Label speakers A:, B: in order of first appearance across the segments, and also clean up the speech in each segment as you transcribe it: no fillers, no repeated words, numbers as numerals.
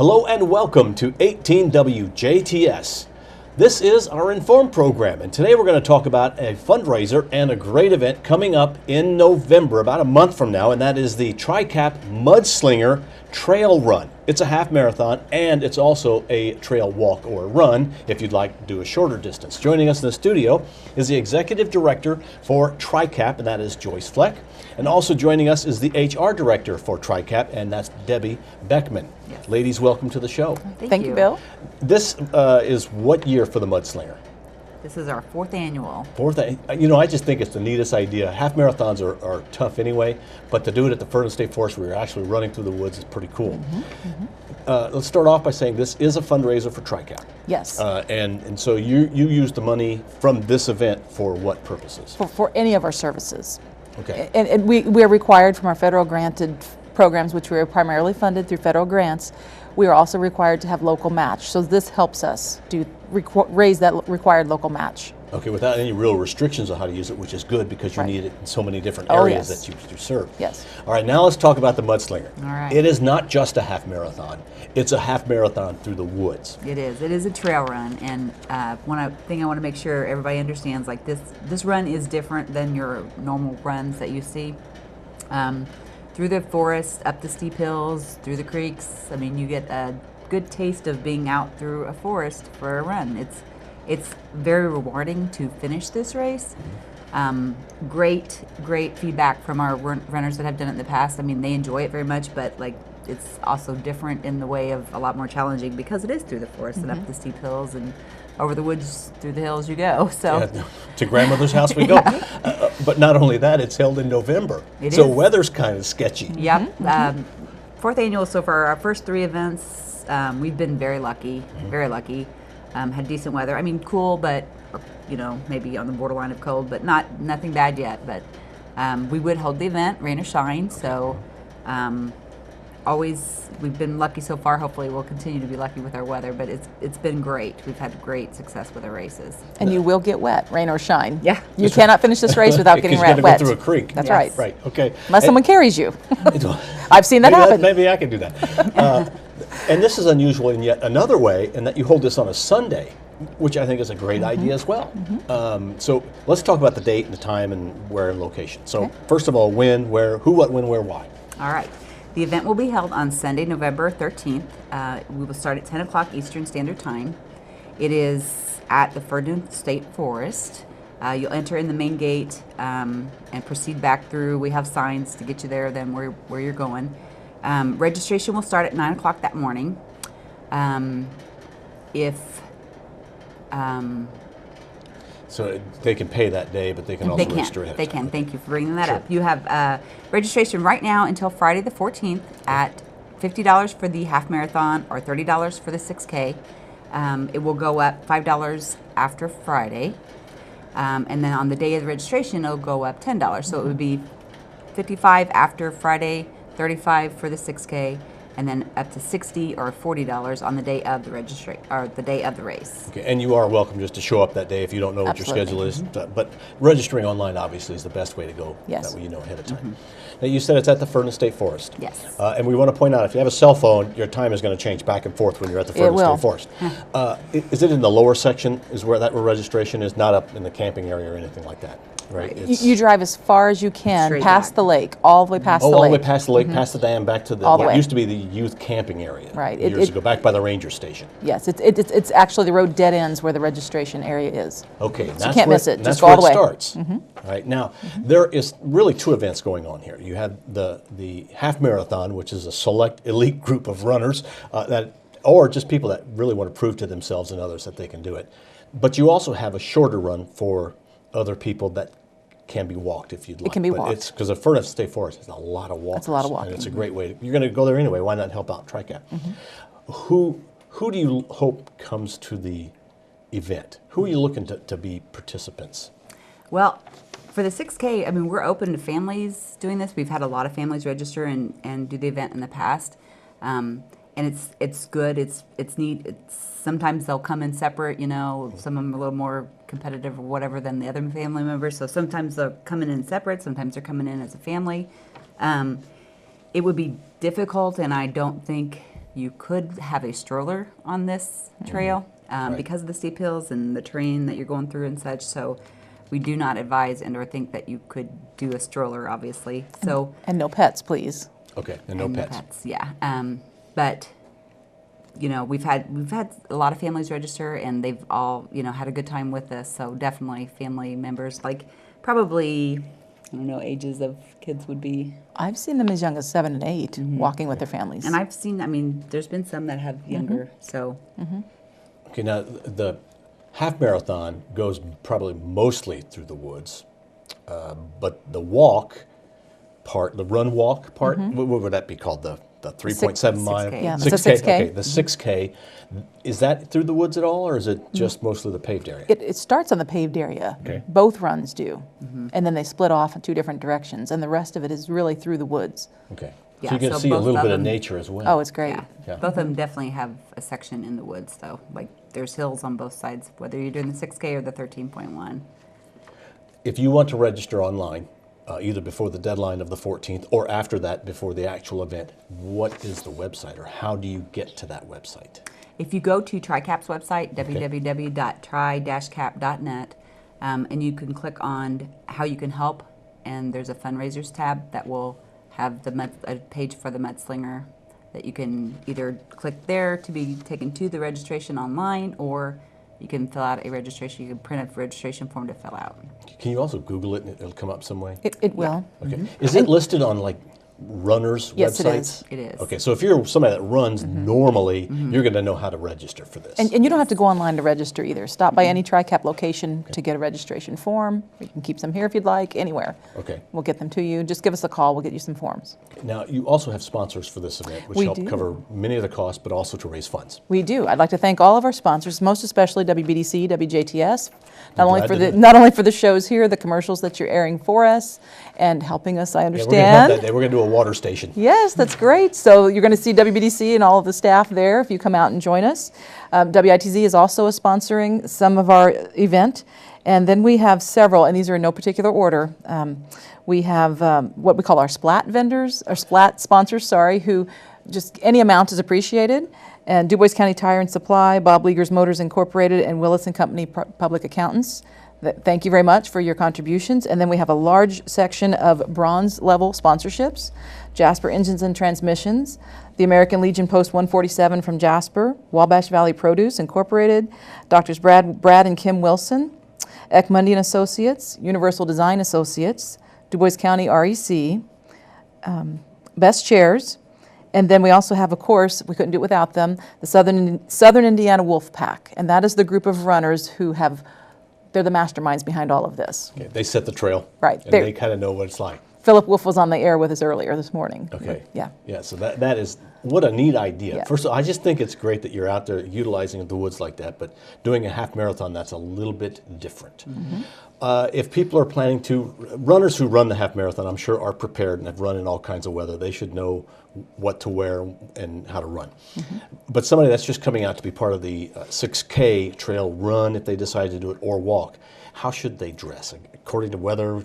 A: Hello and welcome to 18 WJTS. This is our Inform program, and today we're going to talk about a fundraiser and a great event coming up in November, about a month from now, and that is the TriCap Mudslinger Trail Run. It's a half marathon, and it's also a trail walk or run if you'd like to do a shorter distance. Joining us in the studio is the Executive Director for TriCap, and that is Joyce Fleck. And also joining us is the HR Director for TriCap, and that's Debbie Beckman.
B: Yes.
A: Ladies, welcome to the show.
B: Thank you, Bill.
A: This is what year for the Mudslinger?
B: This is our fourth annual.
A: I just think it's the neatest idea. Half marathons are tough anyway, but to do it at the Furnace State Forest where you're actually running through the woods is pretty cool. Let's start off by saying this is a fundraiser for TriCap.
C: Yes.
A: And so you use the money from this event for what purposes?
C: For any of our services.
A: Okay.
C: And we are required from our federal granted programs, which we are primarily funded through federal grants. We are also required to have local match. So this helps us raise that required local match.
A: Okay, without any real restrictions on how to use it, which is good because you need it in so many different
C: Oh,
A: areas
C: yes.
A: that you serve.
C: Yes.
A: All right, now let's talk about the Mudslinger.
B: All right.
A: It is not just a half marathon. It's a half marathon through the woods.
B: It is. It is a trail run, and one thing I want to make sure everybody understands, like this run is different than your normal runs that you see. Through the forest, up the steep hills, through the creeks. I mean, you get a good taste of being out through a forest for a run. It's very rewarding to finish this race. Great feedback from our runners that have done it in the past. I mean, they enjoy it very much, but like it's also different in the way of a lot more challenging because it is through the forest and up the steep hills and over the woods, through the hills you go. So
A: yeah, to grandmother's house we go. But not only that, it's held in November. So weather's kind of sketchy.
B: Yep. Fourth annual. So for our first three events, we've been very lucky. Very lucky. Had decent weather. I mean, cool, but maybe on the borderline of cold, but nothing bad yet. But we would hold the event, rain or shine. So always we've been lucky so far. Hopefully we'll continue to be lucky with our weather, but it's been great. We've had great success with our races.
C: And you will get wet, rain or shine.
B: Yeah.
C: You cannot finish this race without getting wet.
A: You got to go through a creek.
C: That's right.
A: Right. Okay.
C: Unless someone carries you. I've seen that happen.
A: Maybe I can do that. And this is unusual in yet another way, in that you hold this on a Sunday, which I think is a great idea as well. So let's talk about the date and the time and where and location. So first of all, when, where, who, what, when, where, why.
B: All right. The event will be held on Sunday, November 13th. We will start at 10 o'clock Eastern Standard Time. It is at the Furnace State Forest. You'll enter in the main gate and proceed back through. We have signs to get you there, then where you're going. Registration will start at 9 o'clock that morning.
A: So they can pay that day, but they can also register ahead of time.
B: They can. Thank you for bringing that up. You have registration right now until Friday the 14th at $50 for the half marathon or $30 for the 6K. It will go up $5 after Friday. And then on the day of the registration, it'll go up $10. So it would be $55 after Friday, $35 for the 6K, and then up to $60 or $40 on the day of the the day of the race.
A: Okay, and you are welcome just to show up that day if you don't know what your schedule is. But registering online obviously is the best way to go.
C: Yes.
A: That way you know ahead of time. Now you said it's at the Furnace State Forest.
B: Yes.
A: And we want to point out, if you have a cell phone, your time is going to change back and forth when you're at the Furnace State Forest. Is it in the lower section? Is where registration is? Not up in the camping area or anything like that? Right.
C: You drive as far as you can past the lake, all the way past the lake.
A: All the way past the lake, past the dam, back to what used to be the youth camping area.
C: Right.
A: Years ago, back by the ranger station.
C: Yes, it's actually the road dead ends where the registration area is.
A: Okay,
C: so you can't miss it. Just go
A: all
C: the way.
A: Starts. All right. Now there is really two events going on here. You have the half marathon, which is a select elite group of runners or just people that really want to prove to themselves and others that they can do it. But you also have a shorter run for other people that can be walked if you'd like.
C: It can be walked.
A: It's because the Furnace State Forest is a lot of walking.
C: It's a lot of walking.
A: And it's a great way. You're going to go there anyway. Why not help out TriCap? Who do you hope comes to the event? Who are you looking to be participants?
B: Well, for the 6K, I mean, we're open to families doing this. We've had a lot of families register and do the event in the past. And it's good. It's neat. Sometimes they'll come in separate, some of them are a little more competitive or whatever than the other family members. So sometimes they're coming in separate. Sometimes they're coming in as a family. It would be difficult, and I don't think you could have a stroller on this trail
A: Right.
B: because of the steep hills and the terrain that you're going through and such. So we do not advise and or think that you could do a stroller, obviously. So
C: And no pets, please.
A: Okay, and no pets.
B: yeah. But you know, we've had a lot of families register, and they've all, you know, had a good time with this. So definitely family members, like probably, I don't know, ages of kids would be.
C: I've seen them as young as 7 and 8 walking with their families.
B: And I've seen, I mean, there's been some that have younger. So
A: Okay, now the half marathon goes probably mostly through the woods, but the walk part, the run walk part, what would that be called? The 3.7 mile?
B: 6K.
C: Yeah, it's a 6K.
A: Okay, the 6K. Is that through the woods at all, or is it just mostly the paved area?
C: It starts on the paved area.
A: Okay.
C: Both runs do. And then they split off in 2 different directions. And the rest of it is really through the woods.
A: Okay.
B: Yeah,
A: So you get to
B: so
A: see a
B: both
A: little
B: of
A: bit of
B: them-
A: nature as well.
C: Oh, it's great.
B: yeah.
A: Yeah.
B: Both of them definitely have a section in the woods, though. Like there's hills on both sides, whether you're doing the 6K or the 13.1.
A: If you want to register online, either before the deadline of the 14th or after that, before the actual event, what is the website, or how do you get to that website?
B: If you go to TriCap's website, www.tri-cap.net, and you can click on how you can help, and there's a fundraisers tab that will have a page for the Mudslinger that you can either click there to be taken to the registration online, or you can fill out a registration. You can print a registration form to fill out.
A: Can you also Google it and it'll come up some way?
C: It will.
A: Okay. Is it listed on like runners'
C: Yes, it
A: websites?
C: is.
B: It is.
A: Okay, so if you're somebody that runs normally, you're going to know how to register for this.
C: And you don't have to go online to register either. Stop by any TriCap location to get a registration form. You can keep some here if you'd like, anywhere.
A: Okay.
C: We'll get them to you. Just give us a call. We'll get you some forms.
A: Now, you also have sponsors for this event, which
C: We
A: help
C: do.
A: cover many of the costs, but also to raise funds.
C: We do. I'd like to thank all of our sponsors, most especially WBDC, WJTS,
A: I'm
C: not only
A: glad
C: for
A: to
C: the
A: do-
C: not only for the shows here, the commercials that you're airing for us, and helping us. I
A: Yeah, we're going to
C: understand.
A: have that day. We're going to do a water station.
C: Yes, that's great. So you're going to see WBDC and all of the staff there if you come out and join us. WITZ is also sponsoring some of our event. And then we have several, and these are in no particular order. We have what we call our splat vendors, or splat sponsors, sorry, who just any amount is appreciated. And Du Bois County Tire and Supply, Bob Leaguer's Motors Incorporated, and Willis and Company Public Accountants. Thank you very much for your contributions. And then we have a large section of bronze level sponsorships. Jasper Engines and Transmissions, the American Legion Post 147 from Jasper, Wabash Valley Produce Incorporated, Doctors Brad and Kim Wilson, Ekmundi and Associates, Universal Design Associates, Du Bois County REC, Best Chairs, and then we also have, of course, we couldn't do it without them, the Southern Indiana Wolf Pack, and that is the group of runners who they're the masterminds behind all of this.
A: Okay, they set the trail.
C: Right.
A: And
C: They're-
A: they kind of know what it's like.
C: Philip Wolf was on the air with us earlier this morning.
A: Okay.
C: Yeah.
A: Yeah, so that is, what a neat idea.
C: Yeah.
A: First of all, I just think it's great that you're out there utilizing the woods like that, but doing a half marathon, that's a little bit different. If people are planning to, runners who run the half marathon, I'm sure are prepared and have run in all kinds of weather. They should know what to wear and how to run. But somebody that's just coming out to be part of the 6K trail run, if they decide to do it, or walk, how should they dress? According to weather,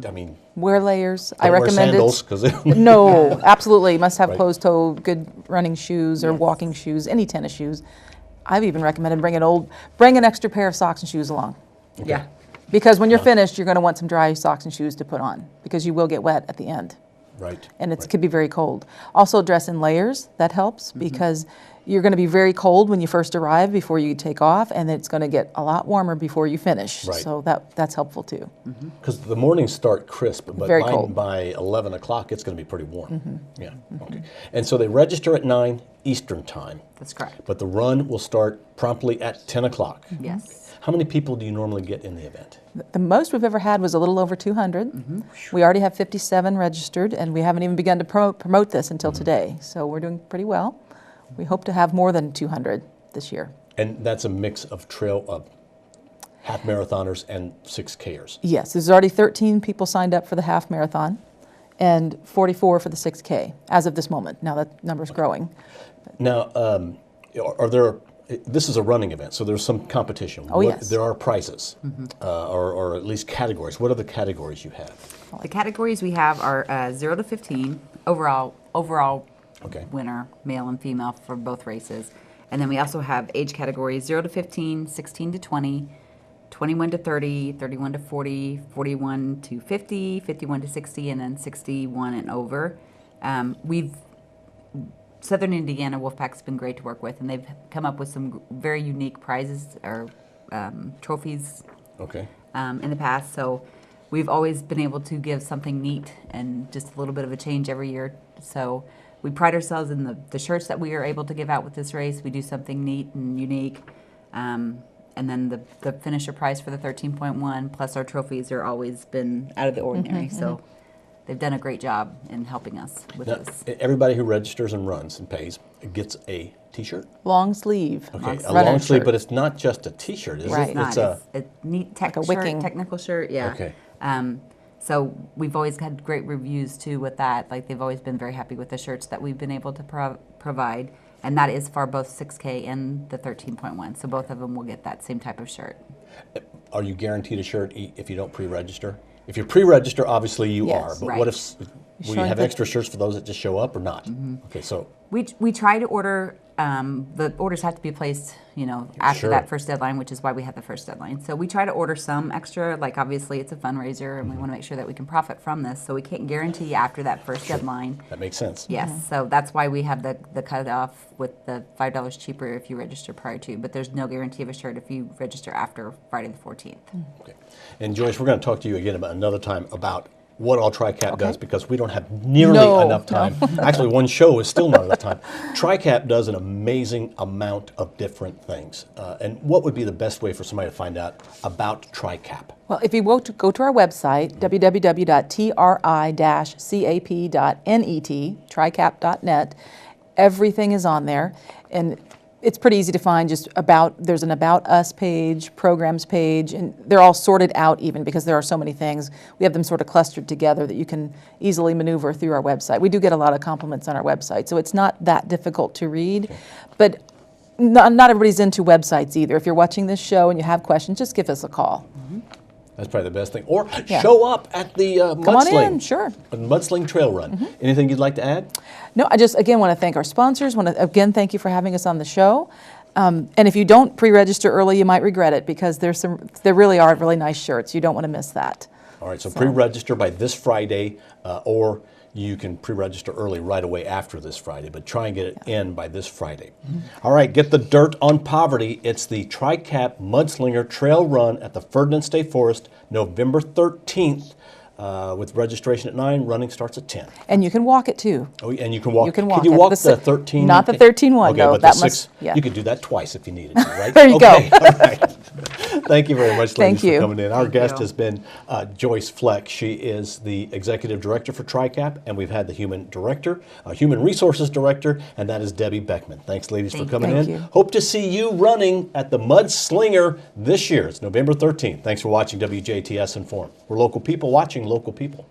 A: I mean,
C: Wear layers. I
A: don't wear
C: recommend
A: sandals,
C: it.
A: 'cause
C: No, absolutely. Must have
A: Right.
C: closed-toe, good running shoes or walking shoes, any tennis shoes. I've even recommended bring an extra pair of socks and shoes along.
B: Yeah.
C: Because when you're finished, you're going to want some dry socks and shoes to put on because you will get wet at the end.
A: right.
C: And it
A: right.
C: could be very cold. Also dress in layers, that helps because you're going to be very cold when you first arrive before you take off, and it's going to get a lot warmer before you finish.
A: Right.
C: So that's helpful too.
A: Because the mornings start crisp, but
C: Very cold.
A: by 11 o'clock, it's going to be pretty warm. Yeah. Okay. And so they register at 9 Eastern time,
B: That's correct.
A: but the run will start promptly at 10 o'clock.
B: Yes.
A: How many people do you normally get in the event?
C: The most we've ever had was a little over 200. We already have 57 registered, and we haven't even begun to promote this until today. So we're doing pretty well. We hope to have more than 200 this year.
A: And that's a mix of half marathoners and 6Kers.
C: Yes, there's already 13 people signed up for the half marathon and 44 for the 6K as of this moment. Now that number's growing.
A: Now, this is a running event, so there's some competition.
C: Oh, yes.
A: There are prizes, or at least categories. What are the categories you have?
B: The categories we have are 0 to 15 overall
A: Okay.
B: winner, male and female, for both races. And then we also have age categories 0 to 15, 16 to 20, 21 to 30, 31 to 40, 41 to 50, 51 to 60, and then 61 and over. Southern Indiana Wolfpack's been great to work with, and they've come up with some very unique prizes or trophies
A: Okay.
B: in the past. So we've always been able to give something neat and just a little bit of a change every year. So we pride ourselves in the shirts that we are able to give out with this race. We do something neat and unique. And then the finisher prize for the 13.1 plus our trophies are always been out of the ordinary. So they've done a great job in helping us with
A: Now,
B: this.
A: everybody who registers and runs and pays gets a T-shirt.
C: Long sleeve.
A: Okay, a
C: runner
A: long sleeve,
C: shirt.
A: but it's not just a T-shirt, is
C: Right.
A: it?
B: It's a neat tech
C: Like a
B: shirt,
C: wicking.
B: technical shirt, yeah.
A: Okay.
B: So we've always had great reviews too with that. Like they've always been very happy with the shirts that we've been able to provide, and that is for both 6K and the 13.1. So both of them will get that same type of shirt.
A: Are you guaranteed a shirt if you don't pre-register? If you pre-register, obviously you
C: Yes.
A: are. But
B: Right.
A: what if will you
C: Showing
A: have
C: the-
A: extra shirts for those that just show up or not? Okay, so
B: We try to order. The orders have to be placed, after
A: Sure.
B: that first deadline, which is why we have the first deadline. So we try to order some extra. Like obviously, it's a fundraiser, and we want to make sure that we can profit from this. So we can't guarantee after that first deadline.
A: that makes sense.
B: Yes, so that's why we have the cutoff with the $5 cheaper if you register prior to. But there's no guarantee of a shirt if you register after Friday the 14th.
A: Okay. And Joyce, we're going to talk to you again about another time about what all TriCap does, because we don't have nearly
C: No,
A: enough time. Actually, one show is still not enough time. TriCap does an amazing amount of different things. And what would be the best way for somebody to find out about TriCap?
C: Well, if you go to our website, www.tri-cap.net, tricap.net, everything is on there. And it's pretty easy to find. There's an About Us page, Programs page, and they're all sorted out even because there are so many things. We have them sort of clustered together that you can easily maneuver through our website. We do get a lot of compliments on our website, so it's not that difficult to read. But not everybody's into websites either. If you're watching this show and you have questions, just give us a call.
A: That's probably the best thing. Or
C: Yeah.
A: show up at the
C: Come on
A: Mudsling.
C: in, sure.
A: Mudslinger Trail Run. Anything you'd like to add?
C: No, I just, again, want to thank our sponsors. Want to, again, thank you for having us on the show. And if you don't pre-register early, you might regret it because there really are really nice shirts. You don't want to miss that.
A: All right, so pre-register by this Friday, or you can pre-register early right away after this Friday, but try and get it in by this Friday. All right, get the dirt on poverty. It's the TriCap Mudslinger Trail Run at the Ferdinand State Forest, November 13th, with registration at 9, running starts at 10.
C: And you can walk it too.
A: Oh, and you can walk.
C: You can walk
A: Can you
C: it.
A: walk
C: The
A: the
C: si-
A: 13?
C: not the 13 one,
A: Okay,
C: no,
A: but
C: that
A: the
C: must-
A: 6,
C: yeah.
A: you could do that twice if you needed to, right?
C: There you go.
A: Okay, all right. Thank you very much, ladies,
C: Thank you.
A: for coming in. Our
B: Thank
A: guest
B: you.
A: has been Joyce Fleck. She is the executive director for TriCap, and we've had the human resources director, and that is Debbie Beckman. Thanks, ladies, for
B: Thank
A: coming
C: you.
A: in.
C: Thank you.
A: Hope to see you running at the Mudslinger this year. It's November 13th. Thanks for watching WJTS in.form. We're local people watching local people.